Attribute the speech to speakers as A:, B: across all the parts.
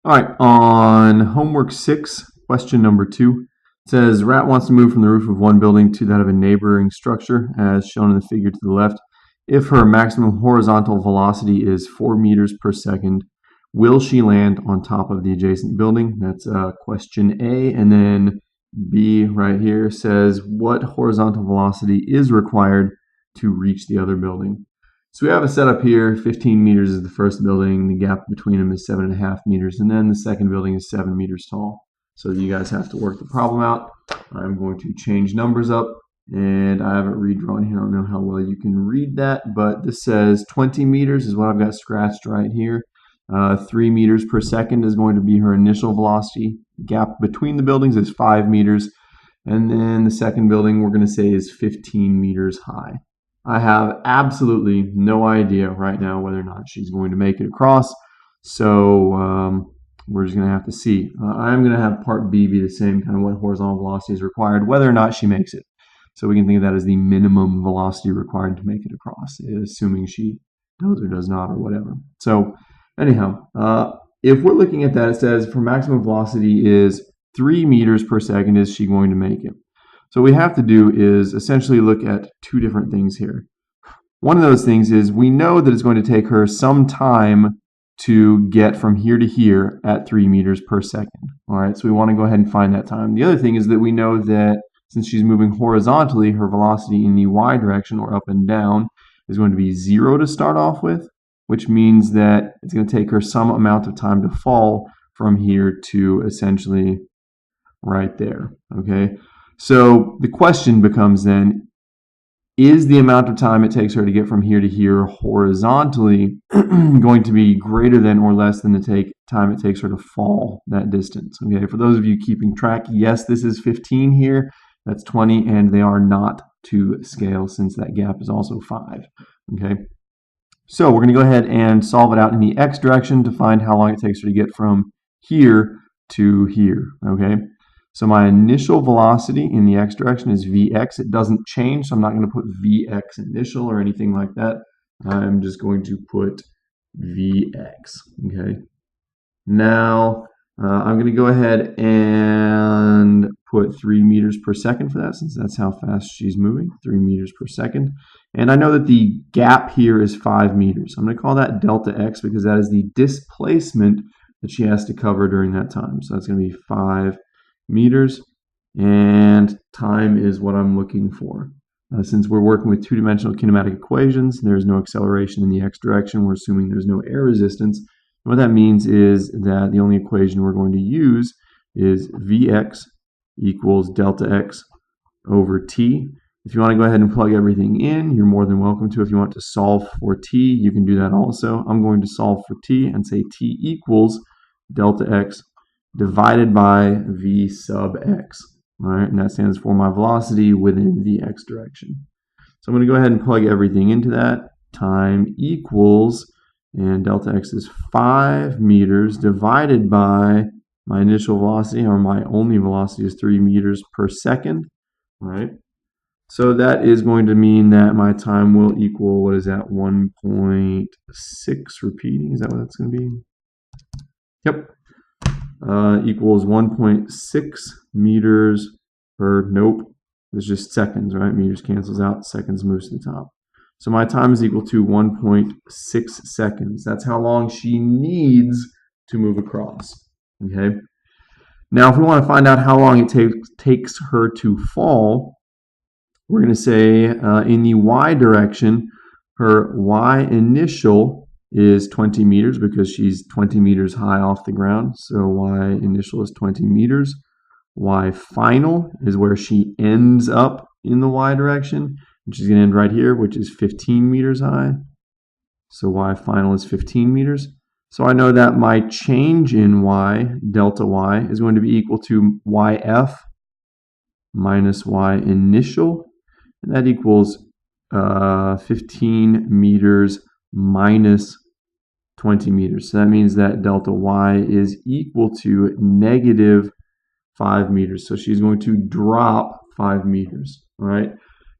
A: All right, on homework 6, question number 2, it says Rat wants to move from the roof of one building to that of a neighboring structure, as shown in the figure to the left. If her maximum horizontal velocity is 4 meters per second, will she land on top of the adjacent building? That's question A. And then B right here says what horizontal velocity is required to reach the other building. So we have a setup here. 15 meters is the first building. The gap between them is 7.5 meters. And then the second building is 7 meters tall. So you guys have to work the problem out. I'm going to change numbers up. And I have it redrawn here. I don't know how well you can read that. But this says 20 meters is what I've got scratched right here. 3 meters per second is going to be her initial velocity. Gap between the buildings is 5 meters. And then the second building we're going to say is 15 meters high. I have absolutely no idea right now whether or not she's going to make it across. So we're just going to have to see. I'm going to have part B be the same, kind of what horizontal velocity is required, whether or not she makes it. So we can think of that as the minimum velocity required to make it across, assuming she does or does not or whatever. So anyhow, if we're looking at that, it says if her maximum velocity is 3 meters per second, is she going to make it? So what we have to do is essentially look at two different things here. One of those things is we know that it's going to take her some time to get from here to here at 3 meters per second. All right, so we want to go ahead and find that time. The other thing is that we know that since she's moving horizontally, her velocity in the y direction or up and down is going to be 0 to start off with, which means that it's going to take her some amount of time to fall from here to essentially right there. Okay. So the question becomes then, is the amount of time it takes her to get from here to here horizontally going to be greater than or less than the time it takes her to fall that distance? Okay, for those of you keeping track, yes, this is 15 here, that's 20, and they are not to scale since that gap is also 5. Okay, so we're going to go ahead and solve it out in the x direction to find how long it takes her to get from here to here. Okay. So my initial velocity in the x direction is Vx. It doesn't change, so I'm not going to put Vx initial or anything like that. I'm just going to put Vx. Okay. Now I'm going to go ahead and put 3 meters per second for that, since that's how fast she's moving, 3 meters per second. And I know that the gap here is 5 meters. I'm going to call that delta x because that is the displacement that she has to cover during that time. So that's going to be 5 meters, and time is what I'm looking for. Since we're working with two-dimensional kinematic equations, there's no acceleration in the x direction. We're assuming there's no air resistance. And what that means is that the only equation we're going to use is Vx equals delta x over t. If you want to go ahead and plug everything in, you're more than welcome to. If you want to solve for t, you can do that also. I'm going to solve for t and say t equals delta x divided by v sub x. All right, and that stands for my velocity within the x direction. So I'm going to go ahead and plug everything into that. Time equals, and delta x is 5 meters divided by my initial velocity, or my only velocity is 3 meters per second. All right. So that is going to mean that my time will equal, what is that, 1.6 repeating? Is that what that's going to be? Yep. Equals 1.6 meters per, nope, it's just seconds, right? Meters cancels out, seconds moves to the top. So my time is equal to 1.6 seconds. That's how long she needs to move across, okay? Now, if we want to find out how long it takes her to fall, we're going to say in the y direction, her y initial is 20 meters because she's 20 meters high off the ground. So y initial is 20 meters. Y final is where she ends up in the y direction. And she's going to end right here, which is 15 meters high. So y final is 15 meters. So I know that my change in y, delta y, is going to be equal to yf minus y initial. And that equals 15 meters minus 20 meters. So that means that delta y is equal to negative 5 meters. So she's going to drop 5 meters. All right.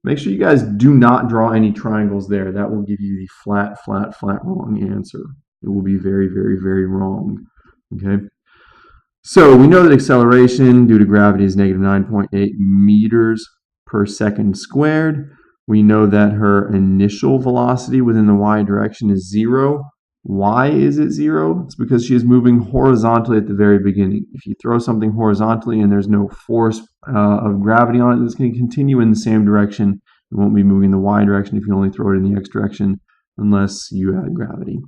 A: Make sure you guys do not draw any triangles there. That will give you the flat wrong answer. It will be very, very, very wrong. Okay. So we know that acceleration due to gravity is negative 9.8 meters per second squared. We know that her initial velocity within the y direction is 0. Why is it 0? It's because she is moving horizontally at the very beginning. If you throw something horizontally and there's no force of gravity on it, it's going to continue in the same direction. It won't be moving in the y direction if you only throw it in the x direction unless you add gravity.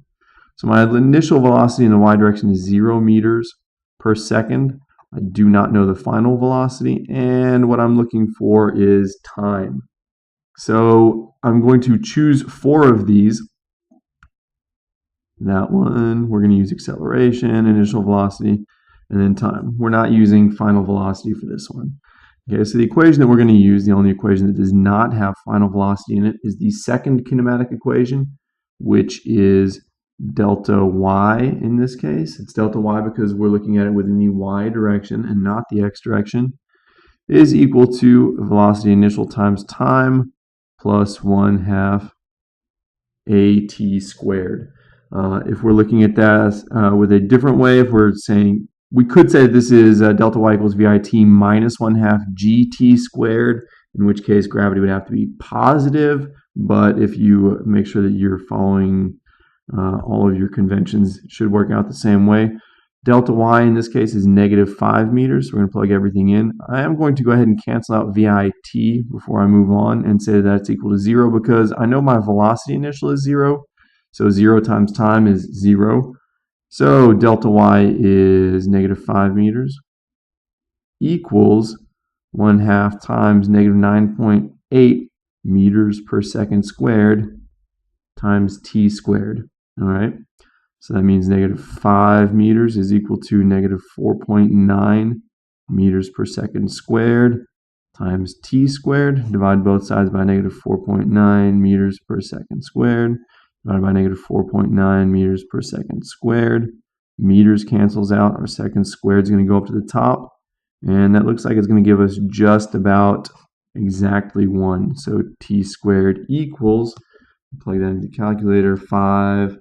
A: So my initial velocity in the y direction is 0 meters per second. I do not know the final velocity, and what I'm looking for is time. So I'm going to choose 4 of these. That one, we're going to use acceleration, initial velocity, and then time. We're not using final velocity for this one. Okay, so the equation that we're going to use, the only equation that does not have final velocity in it, is the second kinematic equation, which is delta y in this case. It's delta y because we're looking at it within the y direction and not the x direction, is equal to velocity initial times time plus 1/2 at squared. If we're looking at that with a different way, if we're saying, we could say this is delta y equals vit minus 1/2 gt squared, in which case gravity would have to be positive, but if you make sure that you're following all of your conventions, it should work out the same way. Delta y in this case is negative 5 meters. We're going to plug everything in. I am going to go ahead and cancel out VIT before I move on and say that it's equal to 0 because I know my velocity initial is 0. So 0 times time is 0. So delta y is negative 5 meters equals 1/2 times negative 9.8 meters per second squared times t squared. All right. So that means negative 5 meters is equal to negative 4.9 meters per second squared times t squared. Divide both sides by negative 4.9 meters per second squared. Divided by negative 4.9 meters per second squared. Meters cancels out. Our second squared is going to go up to the top. And that looks like it's going to give us just about exactly 1. So t squared equals, plug that into the calculator, 5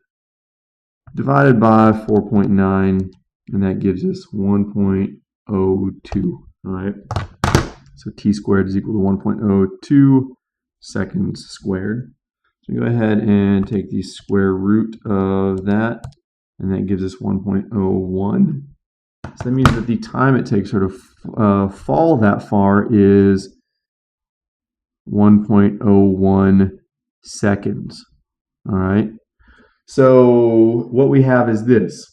A: divided by 4.9, and that gives us 1.02. All right. So t squared is equal to 1.02 seconds squared. So go ahead and take the square root of that, and that gives us 1.01. So that means that the time it takes her to fall that far is 1.01 seconds. All right. So what we have is this.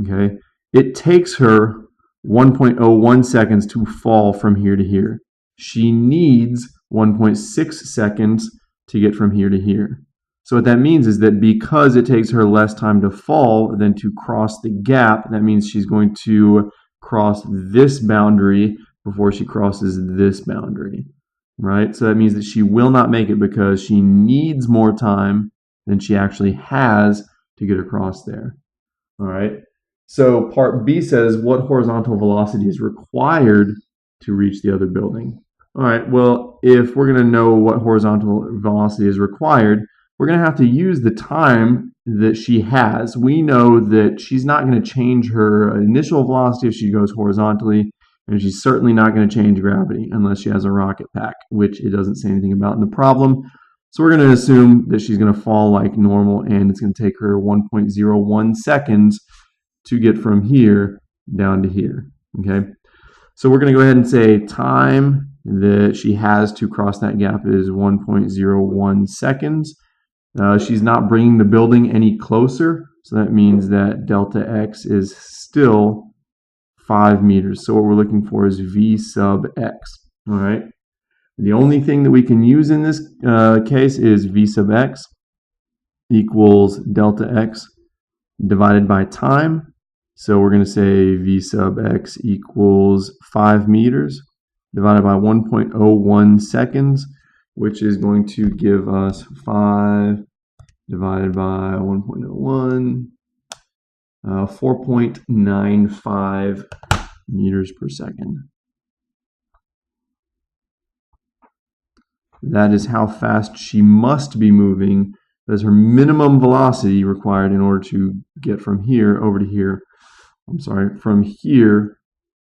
A: Okay. It takes her 1.01 seconds to fall from here to here. She needs 1.6 seconds to get from here to here. So what that means is that because it takes her less time to fall than to cross the gap, that means she's going to cross this boundary before she crosses this boundary, right? So that means that she will not make it because she needs more time than she actually has to get across there, all right? So part B says what horizontal velocity is required to reach the other building. All right, well, if we're going to know what horizontal velocity is required, we're going to have to use the time that she has. We know that she's not going to change her initial velocity if she goes horizontally, and she's certainly not going to change gravity unless she has a rocket pack, which it doesn't say anything about in the problem. So we're going to assume that she's going to fall like normal, and it's going to take her 1.01 seconds to get from here down to here, okay? So we're going to go ahead and say time that she has to cross that gap is 1.01 seconds. She's not bringing the building any closer, so that means that delta x is still 5 meters. So what we're looking for is v sub x, all right? The only thing that we can use in this case is v sub x equals delta x divided by time. So we're going to say v sub x equals 5 meters divided by 1.01 seconds, which is going to give us 5 divided by 1.01, 4.95 meters per second. That is how fast she must be moving That is her minimum velocity required in order to get from here over to here. I'm sorry, from here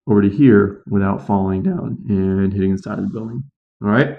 A: over to here without falling down and hitting the side of the building. All right.